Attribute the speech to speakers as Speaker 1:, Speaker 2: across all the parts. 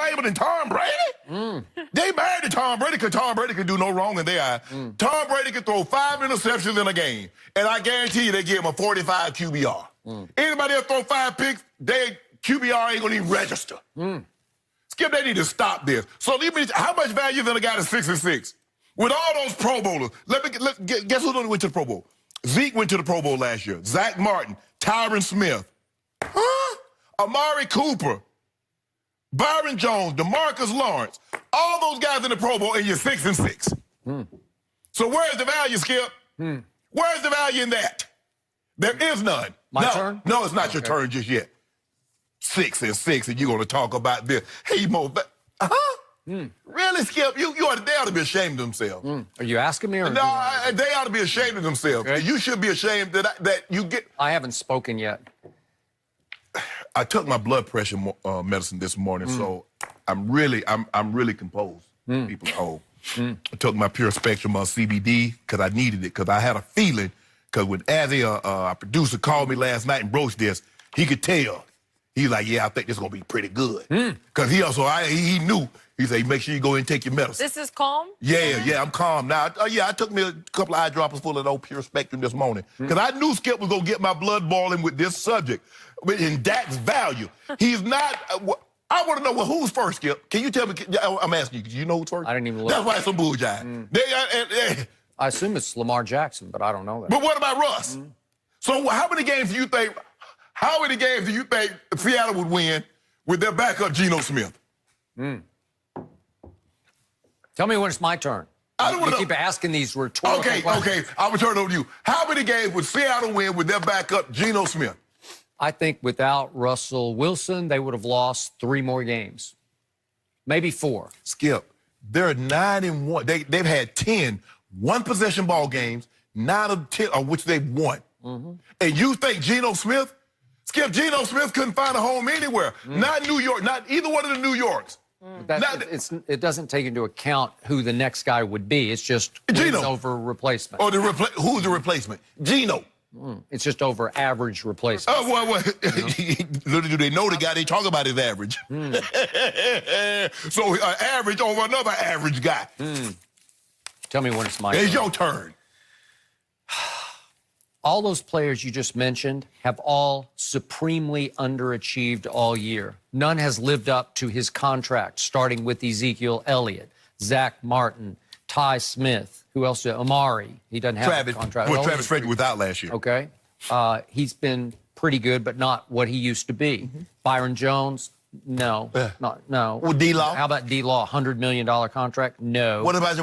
Speaker 1: valuable than Tom Brady? They married to Tom Brady because Tom Brady could do no wrong in their eyes. Tom Brady could throw 5 interceptions in a game, and I guarantee you they give him a 45 QBR. Anybody else throw 5 picks, their QBR ain't gonna even register. Skip, they need to stop this. So how much value is in a guy that's 6-6? With all those Pro Bowlers, guess who went to the Pro Bowl? Zeke went to the Pro Bowl last year. Zach Martin, Tyron Smith, Amari Cooper, Byron Jones, DeMarcus Lawrence, all those guys in the Pro Bowl, and you're 6-6. So where's the value, Skip? Where's the value in that? There is none.
Speaker 2: My turn?
Speaker 1: No, it's not your turn just yet. 6-6, and you're going to talk about this. Hey, Mo, really, Skip? They ought to be ashamed of themselves.
Speaker 2: Are you asking me? Or
Speaker 1: no, they ought to be ashamed of themselves. Okay. You should be ashamed that you get...
Speaker 2: I haven't spoken yet.
Speaker 1: I took my blood pressure medicine this morning, so I'm really composed. People at home. I took my pure spectrum CBD because I needed it, because I had a feeling, because when Azzy, our producer, called me last night and broached this, he could tell. He's like, yeah, I think this is going to be pretty good. Because he knew. He said, make sure you go in and take your medicine.
Speaker 3: This is calm?
Speaker 1: Yeah, I'm calm now. I took me a couple of eyedroppers full of old pure spectrum this morning. Because I knew Skip was going to get my blood boiling with this subject. In Dak's value. He's not... I want to know, who's first, Skip? Can you tell me? I'm asking you, do you know who's first?
Speaker 2: I didn't even look.
Speaker 1: That's why it's some bullshit.
Speaker 2: I assume it's Lamar Jackson, but I don't know that.
Speaker 1: But what about Russ? So how many games do you think Seattle would win with their backup Geno Smith?
Speaker 2: Tell me when it's my turn.
Speaker 1: I don't want to
Speaker 2: keep asking these rhetorical questions.
Speaker 1: Okay, I'm going to turn it over to you. How many games would Seattle win with their backup Geno Smith?
Speaker 2: I think without Russell Wilson, they would have lost 3 more games. Maybe 4.
Speaker 1: Skip, they're 9-1. They've had 10 one-possession ball games, 9 of 10 of which they've won. And you think Geno Smith? Skip, Geno Smith couldn't find a home anywhere. Not New York, not either one of the New Yorks.
Speaker 2: It doesn't take into account who the next guy would be. It's just wins over replacement.
Speaker 1: Or who's the replacement? Geno.
Speaker 2: It's just over average replacement.
Speaker 1: Oh, well, little do they know the guy they talk about is average. So average over another average guy.
Speaker 2: Tell me when it's my turn.
Speaker 1: It's your turn.
Speaker 2: All those players you just mentioned have all supremely underachieved all year. None has lived up to his contract, starting with Ezekiel Elliott, Zach Martin, Ty Smith. Who else? Amari. He doesn't have a contract.
Speaker 1: Well, Travis Frederick was out last year.
Speaker 2: Okay. He's been pretty good, but not what he used to be. Byron Jones, no. No.
Speaker 1: Well, D-Law?
Speaker 2: How about D-Law? $100 million contract? No.
Speaker 1: What about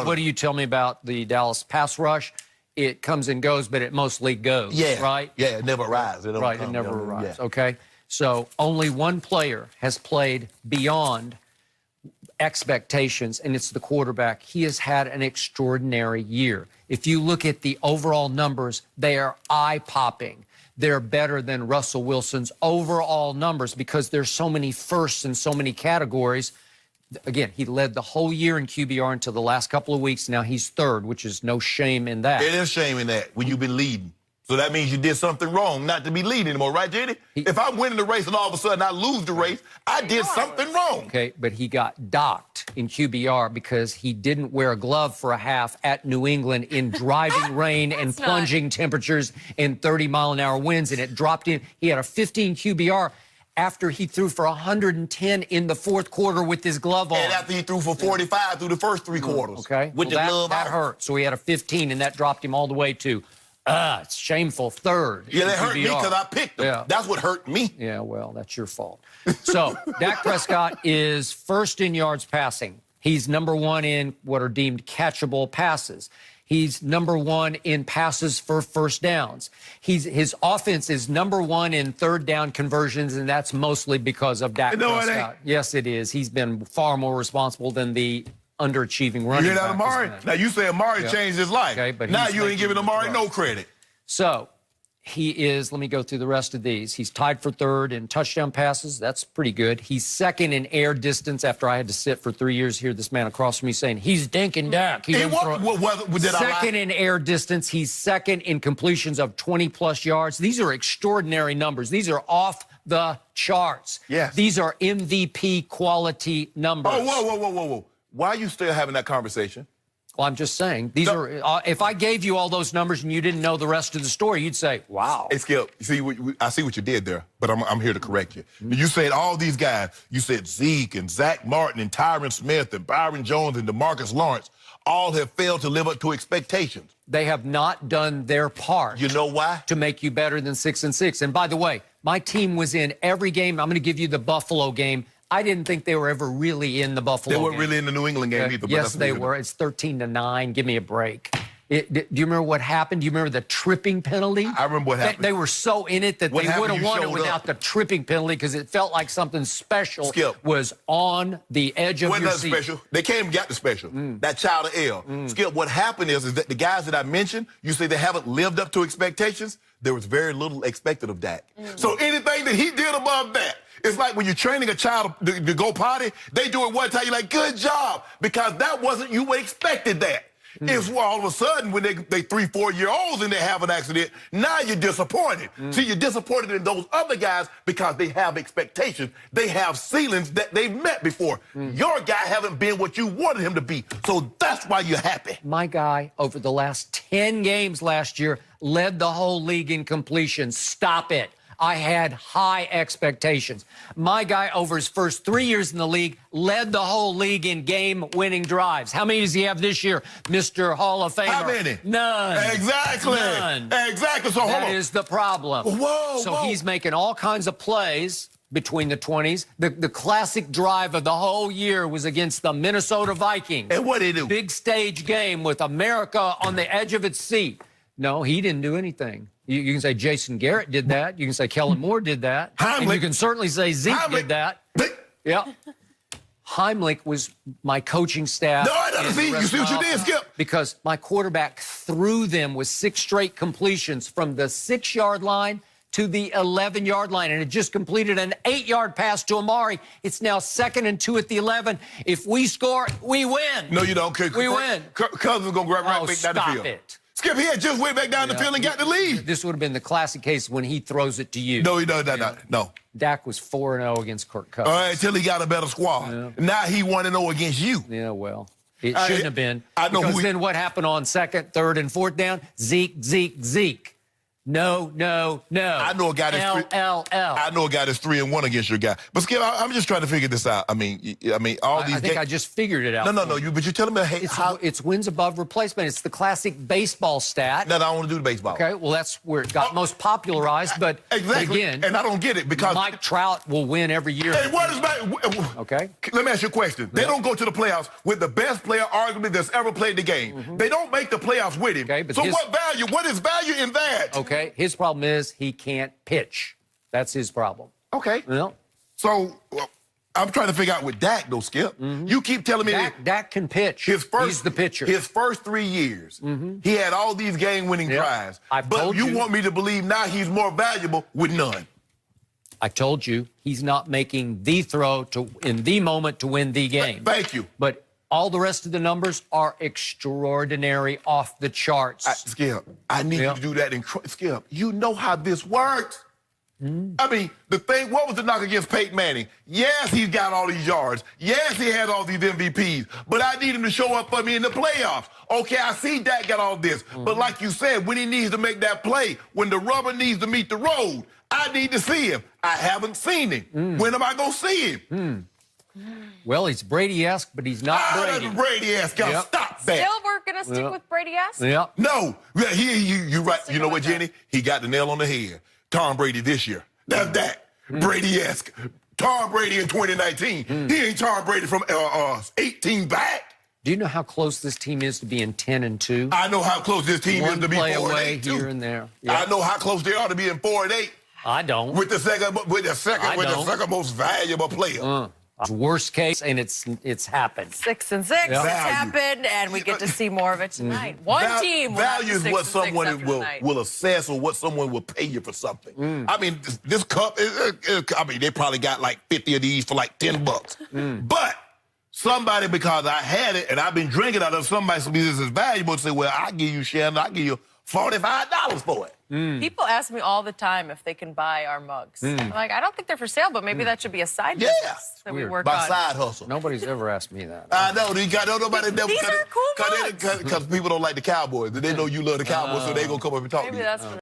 Speaker 2: what do you tell me about the Dallas pass rush? It comes and goes, but it mostly goes, right?
Speaker 1: Yeah, it never arrives.
Speaker 2: It never arrives, okay? So only one player has played beyond expectations, and it's the quarterback. He has had an extraordinary year. If you look at the overall numbers, they are eye-popping. They're better than Russell Wilson's overall numbers because there's so many firsts in so many categories. Again, he led the whole year in QBR until the last couple of weeks. Now he's 3rd, which is no shame in that.
Speaker 1: It is shame in that when you've been leading. So that means you did something wrong not to be leading anymore, right, Jenny? If I'm winning the race and all of a sudden I lose the race, I did something wrong.
Speaker 2: Okay, but he got docked in QBR because he didn't wear a glove for a half at New England in driving rain and plunging temperatures and 30-mile-an-hour winds, and it dropped in. He had a 15 QBR after he threw for 110 in the 4th quarter with his glove on.
Speaker 1: And after he threw for 45 through the first 3 quarters.
Speaker 2: Okay,
Speaker 1: with the glove
Speaker 2: that hurt. So he had a 15, and that dropped him all the way to... it's shameful 3rd.
Speaker 1: Yeah, that hurt me because I picked him. Yeah. That's what hurt me.
Speaker 2: Yeah, well, that's your fault. So, Dak Prescott is 1st in yards passing. He's number 1 in what are deemed catchable passes. He's number 1 in passes for first downs. His offense is number 1 in 3rd down conversions, and that's mostly because of Dak Prescott. Yes, it is. He's been far more responsible than the underachieving running back.
Speaker 1: You hear that, Amari? Now, you say Amari changed his life.
Speaker 2: Okay, but
Speaker 1: now you ain't giving Amari no credit.
Speaker 2: So, he is, let me go through the rest of these. He's tied for 3rd in touchdown passes. That's pretty good. He's 2nd in air distance after I had to sit for 3 years here. This man across from me saying, he's dinking Dak. He didn't throw. 2nd in air distance. He's 2nd in completions of 20-plus yards. These are extraordinary numbers. These are off the charts.
Speaker 1: Yes.
Speaker 2: These are MVP quality numbers.
Speaker 1: Oh, whoa. Why are you still having that conversation?
Speaker 2: Well, I'm just saying, these are, if I gave you all those numbers and you didn't know the rest of the story, you'd say, wow.
Speaker 1: Hey, Skip, you see, I see what you did there, but I'm here to correct you. You said all these guys, you said Zeke and Zach Martin and Tyron Smith and Byron Jones and DeMarcus Lawrence all have failed to live up to expectations.
Speaker 2: They have not done their part.
Speaker 1: You know why?
Speaker 2: To make you better than 6-6. And by the way, my team was in every game. I'm going to give you the Buffalo game. I didn't think they were ever really in the Buffalo game.
Speaker 1: They weren't really in the New England game either. But
Speaker 2: yes, they were. It's 13-9. Give me a break. Do you remember what happened? Do you remember the tripping penalty?
Speaker 1: I remember what happened.
Speaker 2: They were so in it that they would have won it without the tripping penalty because it felt like something special was on the edge of your seat.
Speaker 1: Special. They came and got the special. That child of L. Skip, what happened is that the guys that I mentioned, you say they haven't lived up to expectations. There was very little expected of Dak. So anything that he did above that, it's like when you're training a child to go potty, they do it one time, you're like, good job, because that wasn't, you expected that. It's all of a sudden when they 3-4-year-olds and they have an accident, now you're disappointed. See, you're disappointed in those other guys because they have expectations. They have ceilings that they've met before. Your guy haven't been what you wanted him to be. So that's why you're happy.
Speaker 2: My guy, over the last 10 games last year, led the whole league in completion. Stop it. I had high expectations. My guy, over his first 3 years in the league, led the whole league in game-winning drives. How many does he have this year, Mr. Hall of Famer?
Speaker 1: How many?
Speaker 2: None.
Speaker 1: Exactly.
Speaker 2: None.
Speaker 1: Exactly. So hold on.
Speaker 2: That is the problem. So he's making all kinds of plays between the 20s. The classic drive of the whole year was against the Minnesota Vikings.
Speaker 1: And what did he do?
Speaker 2: Big stage game with America on the edge of its seat. No, he didn't do anything. You can say Jason Garrett did that. You can say Kellen Moore did that. And you can certainly say Zeke did that. Yeah. Heimlich was my coaching staff.
Speaker 1: No, I don't see. You see what you did, Skip?
Speaker 2: Because my quarterback threw them with 6 straight completions from the 6-yard line to the 11-yard line, and it just completed an 8-yard pass to Amari. It's now 2nd and 2 at the 11. If we score, we win.
Speaker 1: No, you don't.
Speaker 2: We win.
Speaker 1: Cousins going to grab right back down the field.
Speaker 2: Stop it.
Speaker 1: Skip, he had just went back down the field and got the lead.
Speaker 2: This would have been the classic case when he throws it to you.
Speaker 1: No, he does no.
Speaker 2: Dak was 4-0 against Kirk Cousins.
Speaker 1: All right, until he got a better squad. Now he 1-0 against you.
Speaker 2: Yeah, well, it shouldn't have been.
Speaker 1: I know
Speaker 2: because then what happened on 2nd, 3rd, and 4th down? Zeke. No.
Speaker 1: I know a guy that's I know a guy that's 3-1 against your guy. But Skip, I'm just trying to figure this out. I mean, all these.
Speaker 2: I think I just figured it out.
Speaker 1: No. But you're telling me
Speaker 2: it's wins above replacement. It's the classic baseball stat.
Speaker 1: No, I don't want to do the baseball.
Speaker 2: Okay, well that's where it got most popularized. But
Speaker 1: exactly.
Speaker 2: Again,
Speaker 1: and I don't get it because
Speaker 2: Mike Trout will win every year.
Speaker 1: Hey, what is
Speaker 2: okay?
Speaker 1: Let me ask you a question. They don't go to the playoffs with the best player, arguably, that's ever played the game. They don't make the playoffs with him.
Speaker 2: Okay, but
Speaker 1: so what value? What is value in that?
Speaker 2: Okay, his problem is he can't pitch. That's his problem.
Speaker 1: Okay.
Speaker 2: Well,
Speaker 1: so I'm trying to figure out with Dak, though, Skip. You keep telling me
Speaker 2: Dak can pitch. He's the pitcher.
Speaker 1: His first 3 years, he had all these game-winning drives. But you want me to believe now he's more valuable with none.
Speaker 2: I told you he's not making the throw in the moment to win the game.
Speaker 1: Thank you.
Speaker 2: But all the rest of the numbers are extraordinary, off the charts.
Speaker 1: Skip, I need you to do that. Skip, you know how this works. I mean, what was the knock against Peyton Manning? Yes, he's got all these yards. Yes, he had all these MVPs. But I need him to show up for me in the playoffs. Okay, I see Dak got all this. But like you said, when he needs to make that play, when the rubber needs to meet the road, I need to see him. I haven't seen him. When am I going to see him?
Speaker 2: Well, he's Brady-esque, but he's not Brady.
Speaker 1: Brady-esque. Stop that.
Speaker 3: Still, we're going to stick with Brady-esque?
Speaker 2: Yeah.
Speaker 1: No. You're right. You know what, Jenny? He got the nail on the head. Tom Brady this year. That's that. Brady-esque. Tom Brady in 2019. He ain't Tom Brady from 18 back.
Speaker 2: Do you know how close this team is to being 10-2?
Speaker 1: I know how close this team is to be 4-8
Speaker 2: here and there.
Speaker 1: I know how close they are to being 4-8.
Speaker 2: I don't.
Speaker 1: With the second most valuable player.
Speaker 2: Worst case, and it's happened.
Speaker 3: 6-6. It's happened, and we get to see more of it tonight. One team.
Speaker 1: Value is what someone will assess or what someone will pay you for something. I mean, this cup. I mean, they probably got like 50 of these for like $10. But somebody, because I had it and I've been drinking out of, somebody said this is valuable, say, well, I'll give you, Shannon, I'll give you $45 for it.
Speaker 3: People ask me all the time if they can buy our mugs. I'm like, I don't think they're for sale, but maybe that should be a side
Speaker 1: Yeah.
Speaker 3: business that we
Speaker 2: Weird.
Speaker 3: work
Speaker 1: My
Speaker 3: on.
Speaker 1: side hustle.
Speaker 2: Nobody's ever asked me that.
Speaker 1: I know. Nobody never.
Speaker 3: These are cool mugs.
Speaker 1: Because people don't like the Cowboys. They know you love the Cowboys, so they gonna come up and talk to
Speaker 3: Maybe
Speaker 1: you.
Speaker 3: that's what